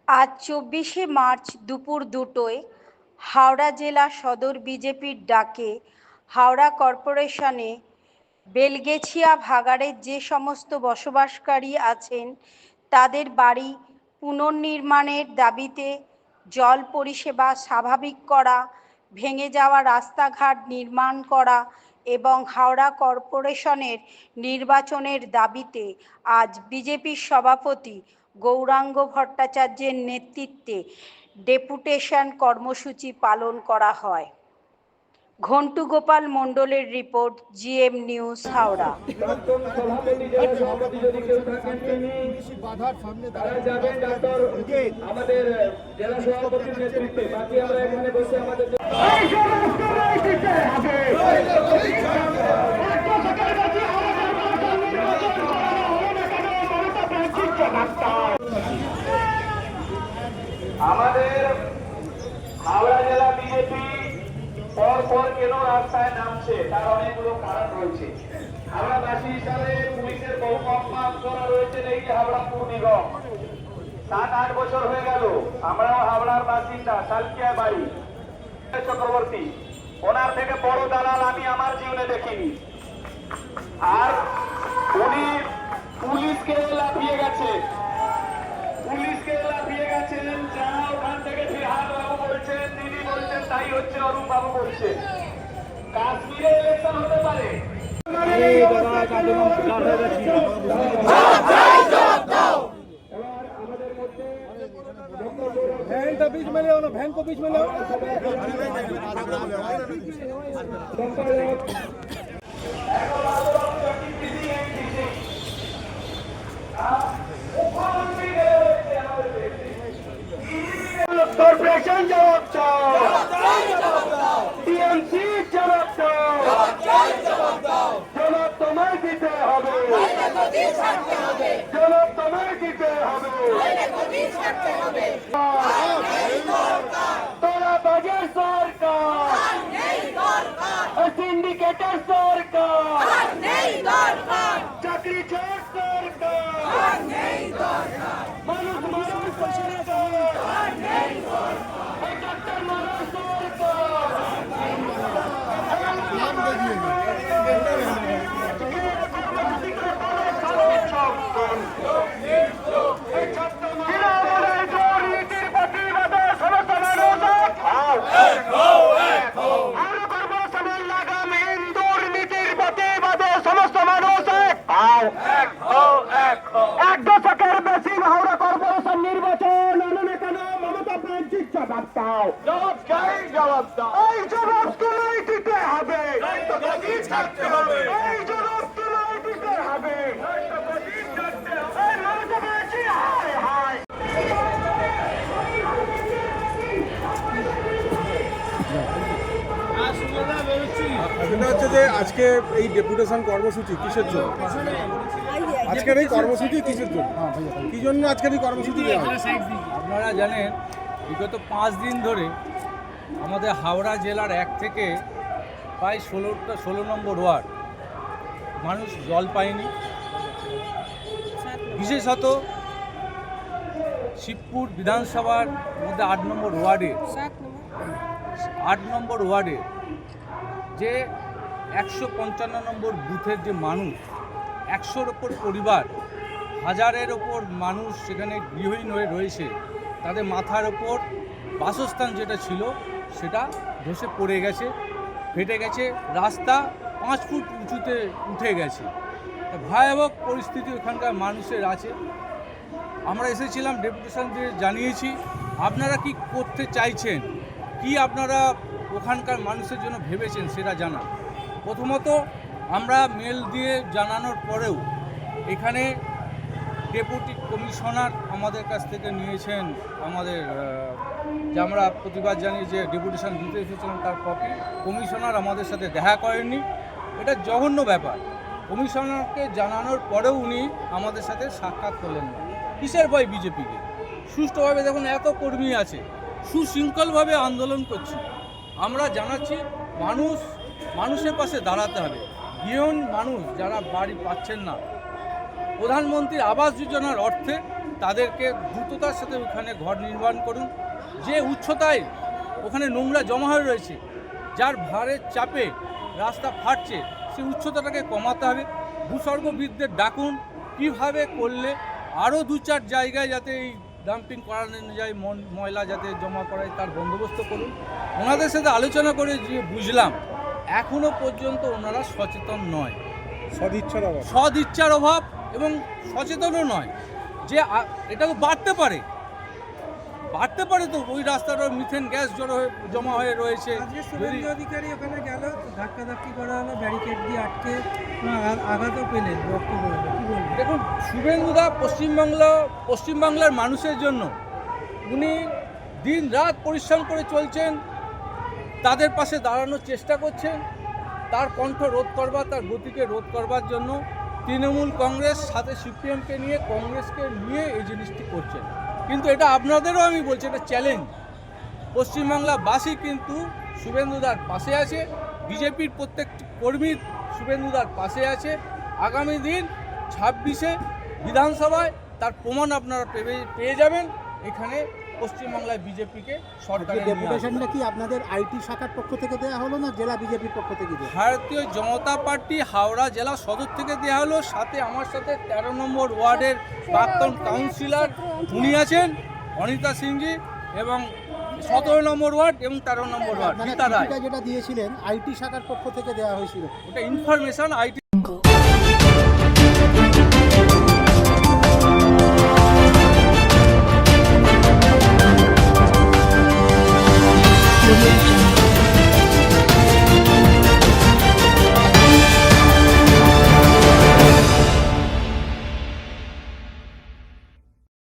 আজ ২৪শে মার্চ দুপুর ২টোয় হাওড়া জেলা সদর বিজেপির ডাকে হাওড়া কর্পোরেশনে বেলগেছিয়া ভাগাড়ের যে সমস্ত বসবাসকারী আছেন তাদের বাড়ি পুনর্নির্মাণের দাবিতে জল পরিষেবা স্বাভাবিক করা, ভেঙে যাওয়া রাস্তাঘাট নির্মাণ করা এবং হাওড়া কর্পোরেশনের নির্বাচনের দাবিতে আজ বিজেপির সভাপতি গৌরাঙ্গ ভট্টাচার্যের নেতৃত্বে ডেপুটেশন কর্মসূচি পালন করা হয়। ঘন্টু গোপাল মণ্ডলের রিপোর্ট, জিএম নিউজ, হাওড়া। আমাদের হাওড়া জেলা বিজেপি পরপর কেন রাস্তায় নামছে তার অনেকগুলো কারণ রয়েছে। হাওড়াবাসী হিসাবে পুলিশের বহু অপমান করা রয়েছে। এই যে হাওড়া পুর নিগম ৭-৮ বছর হয়ে গেল, আমরাও হাওড়ার বাসিন্দা, সালকিয়া বাড়ি। চক্রবর্তী ওনার থেকে বড় দালাল আমি আমার জীবনে দেখিনি। আর উনি পুলিশকে লাফিয়ে গেছেন, যারা ওখান থেকে ফিরহাদ বাবু বলছেন, তিনি বলছেন তাই হচ্ছে, অরুণ বাবু বলছেন কাশ্মীরে ইলেকশন হতে পারে। ভ্যান को बीच में लो। কর্পোরেশন জবাব দাও, টিএমসি জবাব দাও, জবাব তোমায় দিতে হবে, জবাব তোমায় দিতে হবে। তোরা বাজে সরকার, সিন্ডিকেটের সরকার, চাকরি চোর সরকার, মানুষ মারার সরকার, ডাক্তার মারার সরকার। এক দশকের বেশি হাওড়া কর্পোরেশন নির্বাচন আনলে কেন মমতা ব্যানার্জির জবাব দাও, জবাব চাই, জবাব দাও। এই জবাব তোমায় দিতে হবে, এই জবাব তোমায় দিতে হবে। মমতা ব্যানার্জি হায় হায়। সেটা হচ্ছে যে আজকে এই ডেপুটেশন কর্মসূচি কিসের জন্য? আজকের এই কর্মসূচি কিসের জন্য? কি জন্য আজকের এই কর্মসূচি? আপনারা জানেন বিগত 5 দিন ধরে আমাদের হাওড়া জেলার 1 থেকে প্রায় 16 নম্বর ওয়ার্ড মানুষ জল পায়নি। বিশেষত শিবপুর বিধানসভার মধ্যে 8 নম্বর ওয়ার্ডে যে 155 নম্বর বুথের যে মানুষ, 100-র ওপর পরিবার, 1000-এর ওপর মানুষ সেখানে গৃহহীন হয়ে রয়েছে। তাদের মাথার ওপর বাসস্থান যেটা ছিল সেটা ধসে পড়ে গেছে, ফেটে গেছে, রাস্তা 5 ফুট উঁচুতে উঠে গেছে। ভয়াবহ পরিস্থিতি ওখানকার মানুষের আছে। আমরা এসেছিলাম, ডেপুটেশন দিয়ে জানিয়েছি আপনারা কি করতে চাইছেন, কি আপনারা ওখানকার মানুষের জন্য ভেবেছেন সেটা জানান। প্রথমত আমরা মেল দিয়ে জানানোর পরেও এখানে ডেপুটি কমিশনার আমাদের কাছ থেকে নিয়েছেন আমাদের যে আমরা প্রতিবাদ জানিয়ে যে ডেপুটেশন দিতে এসেছিলাম তার কপি। কমিশনার আমাদের সাথে দেখা করেননি, এটা জঘন্য ব্যাপার। কমিশনারকে জানানোর পরেও উনি আমাদের সাথে সাক্ষাৎ করলেন না। কিসের ভয় বিজেপিকে? সুষ্ঠুভাবে দেখুন, এত কর্মী আছে, সুশৃঙ্খলভাবে আন্দোলন করছি। আমরা জানাচ্ছি মানুষের পাশে দাঁড়াতে হবে। গৃহহীন মানুষ যারা বাড়ি পাচ্ছেন না, প্রধানমন্ত্রীর আবাস যোজনার অর্থে তাদেরকে দ্রুততার সাথে ওখানে ঘর নির্মাণ করুন। যে উচ্চতায় ওখানে নোংরা জমা হয়ে রয়েছে, যার ভারের চাপে রাস্তা ফাটছে, সেই উচ্চতাটাকে কমাতে হবে। ভূস্বর্গবিদদের ডাকুন, কীভাবে করলে আরও 2-4 জায়গায় যাতে এই ডাম্পিং করানো যায়, ময়লা যাতে জমা করায় তার বন্দোবস্ত করুন। ওনাদের সাথে আলোচনা করে যে বুঝলাম এখনও পর্যন্ত ওনারা সচেতন নয়, সদিচ্ছার অভাব এবং সচেতনও নয় যে এটা তো বাড়তে পারে তো ওই রাস্তাটা মিথেন গ্যাস জমা হয়ে রয়েছে। শুভেন্দু অধিকারী ওখানে গেল, ধাক্কাধাক্কি করা হলো, ব্যারিকেড দিয়ে আটকে আঘাতও পেলেন, রক্ত বেরোলো, কি বলবেন? দেখুন, শুভেন্দুদা পশ্চিমবাংলার মানুষের জন্য উনি দিন রাত পরিশ্রম করে চলছেন, তাদের পাশে দাঁড়ানোর চেষ্টা করছেন, তার কণ্ঠ রোধ করবার, তার গতিকে রোধ করবার জন্য তৃণমূল কংগ্রেস সাথে সিপিএমকে নিয়ে, কংগ্রেসকে নিয়ে এই জিনিসটি করছেন। কিন্তু এটা আপনাদেরও আমি বলছি, এটা চ্যালেঞ্জ। পশ্চিমবাংলাবাসী কিন্তু শুভেন্দুদার পাশে আছে, বিজেপির প্রত্যেকটি কর্মী শুভেন্দুদার পাশে আছে। আগামী দিন 26-এ বিধানসভায় তার প্রমাণ আপনারা পেয়ে যাবেন। এখানে পশ্চিমবাংলায় বিজেপিকে সরকারের ডেপুটেশনটা কি আপনাদের আইটি শাখার পক্ষ থেকে দেওয়া হলো না জেলা বিজেপির পক্ষ থেকে দেওয়া? ভারতীয় জনতা পার্টি হাওড়া জেলা সদর থেকে দেওয়া হলো। সাথে আমার সাথে 13 নম্বর ওয়ার্ডের প্রাক্তন কাউন্সিলর উনি আছেন, অনিতা সিংজি, এবং 17 নম্বর ওয়ার্ড এবং 13 নম্বর ওয়ার্ড গীতা রায়। যেটা দিয়েছিলেন আইটি শাখার পক্ষ থেকে দেওয়া হয়েছিল, ওটা ইনফরমেশন আইটি Audio